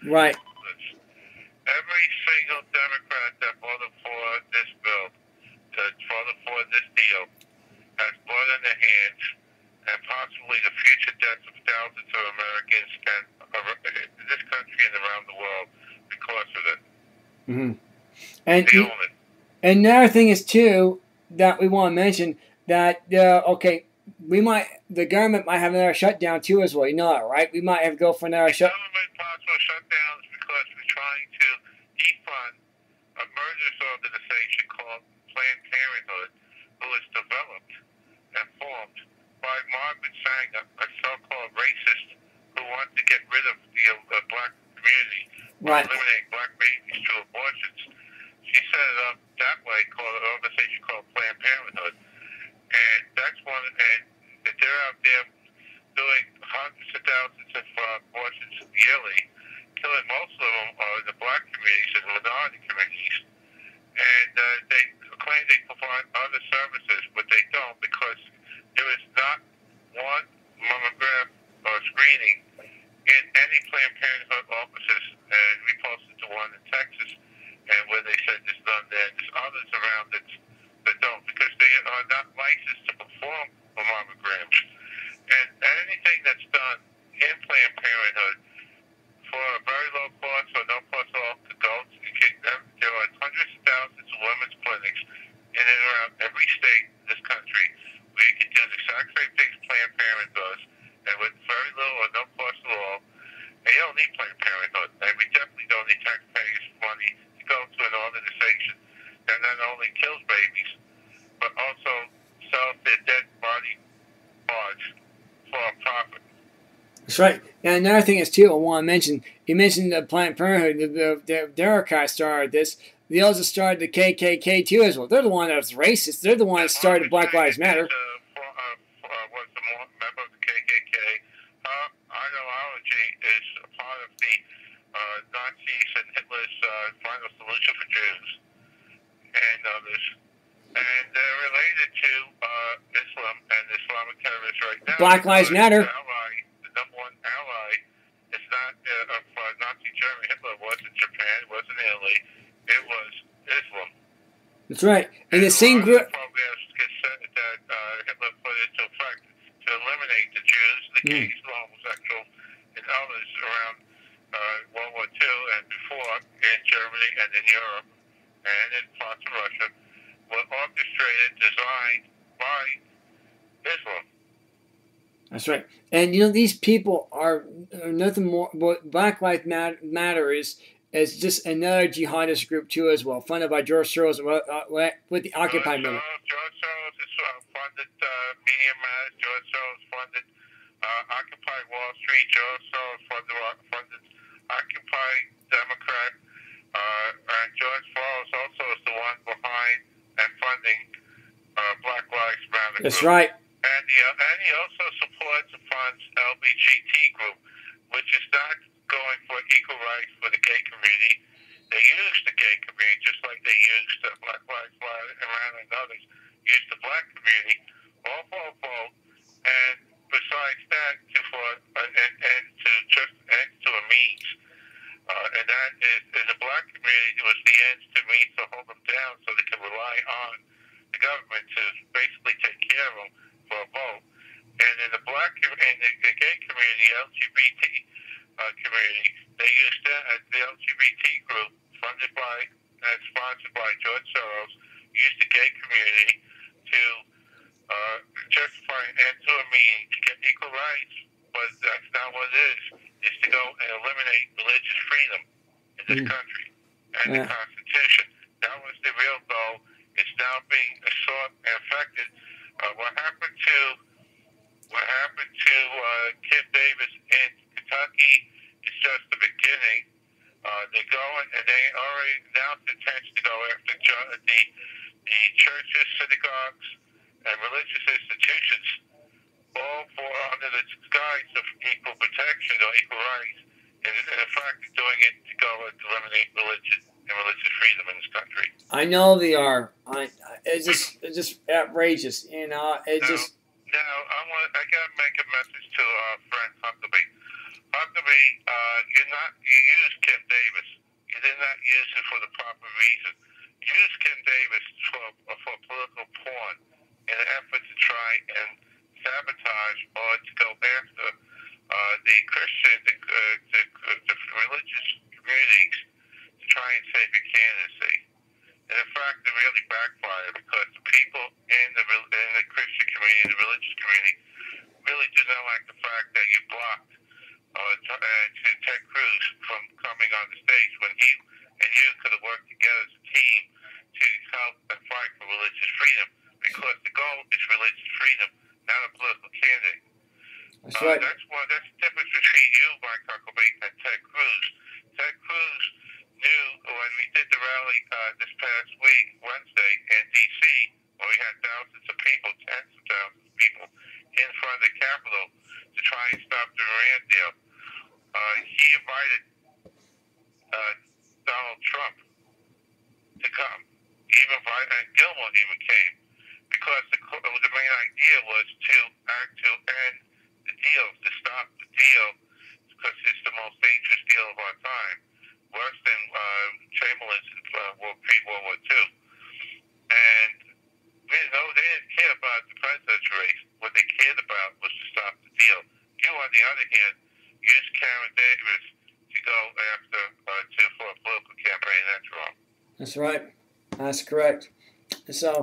Right. Every single Democrat that voted for this bill, that voted for this deal, has blood in their hands and possibly the future deaths of thousands of Americans and in this country and around the world because of it. Mm-hmm. And They own it. And another thing is too that we want to mention that okay, the government might have another shutdown too as well. You know that, right? We might have to go for another shutdown. Government possible shutdowns because we're trying to defund a murderous organization called Planned Parenthood, who was developed and formed by Margaret Sanger, a so-called racist who wanted to get rid of the black community by eliminating black babies through abortions. She set it up that way, called an organization called Planned Parenthood, and that's one. And they're out there doing hundreds of thousands of abortions yearly, killing most of them in the black communities and minority communities. And they claim they provide other services, but they don't, because there is not one mammogram or screening in any Planned Parenthood offices. And we posted to one in Texas, and where they said there's none there. There's others around that don't, because they are not licensed to perform mammograms. And anything that's done in Planned Parenthood for a very low cost or no cost at all to go, there are hundreds of thousands of women's clinics in and around every state in this country where you can do the exact same things Planned Parenthood does, and with very little or no cost at all. And you don't need Planned Parenthood, and we definitely don't need taxpayers' money to go to an organization that not only kills babies, but also sells their dead body parts for a profit. That's right. And another thing is too, I want to mention. You mentioned the Planned Parenthood. The Democrats started this. They also started the KKK too as well. They're the one that was racist. They're the one that started Black Lives Matter. Was a member of the KKK. Her ideology is a part of the Nazis and Hitler's final solution for Jews and others. And they're related to Islam and Islamic terrorists right now. Black Lives Matter. The number one ally is not of Nazi Germany. Hitler wasn't Japan, it wasn't Italy, it was Islam. That's right. And the same group. Programs that Hitler put into effect to eliminate the Jews, the gays, the homosexuals, and others around World War II and before in Germany and in Europe and in parts of Russia were orchestrated, designed by Islam. That's right. And you know, these people are nothing more. What Black Lives Matter is just another jihadist group too, as well, funded by George Soros with the Occupy movement. George Soros has funded Media Matters. George Soros funded Occupy Wall Street. George Soros funded Occupy Democrat. And George Soros also is the one behind and funding Black Lives Matter. That's right. And he also supports and funds LGBT group, which is not going for equal rights for the gay community. They use the gay community just like they used the Black Lives Matter and others use the black community, all for a vote. And besides that, to a means. And that is the black community was the ends to means to hold them down so they can rely on the government to basically take care of them for a vote. And in the the gay community, LGBT community, they used the LGBT group funded by and sponsored by George Soros, used the gay community to justify an end to a means to get equal rights, but that's not what it is to go and eliminate religious freedom in this country and the Constitution. That was the real goal. It's now being sought and affected. What happened to Kim Davis in Kentucky is just the beginning. They're going, and they already announced intention to go after the churches, synagogues, and religious institutions, all for under the guise of equal protection or equal rights, and in fact, doing it to go and eliminate religion and religious freedom in this country. I know they are. It's just outrageous, you know. Now, I got to make a message to our friend Huckabee. Huckabee, you used Kim Davis. You did not use it for the proper reason. You used Kim Davis for political porn in an effort to try and sabotage or to go after the Christian, the religious communities to try and save your candidacy. And in fact, it really backfired because the people in the Christian community, the religious community, really do not like the fact that you blocked Ted Cruz from coming on the stage when he and you could have worked together as a team to help and fight for religious freedom, because the goal is religious freedom, not a political candidate. That's right. That's the difference between you, Mike Huckabee, and Ted Cruz. Ted Cruz knew when we did the rally this past week, Wednesday, in D.C., where we had thousands of people, tens of thousands of people, in front of the Capitol to try and stop the Iran deal. He invited Donald Trump to come. And Gilmore even came, because the main idea was to end the deal, to stop the deal, because it's the most dangerous deal of our time, worse than Chamberlain's pre-World War II. And they didn't care about the presidential race. What they cared about was to stop the deal. You, on the other hand, used Karen Davis to go after for a political campaign. That's wrong. That's right. That's correct. So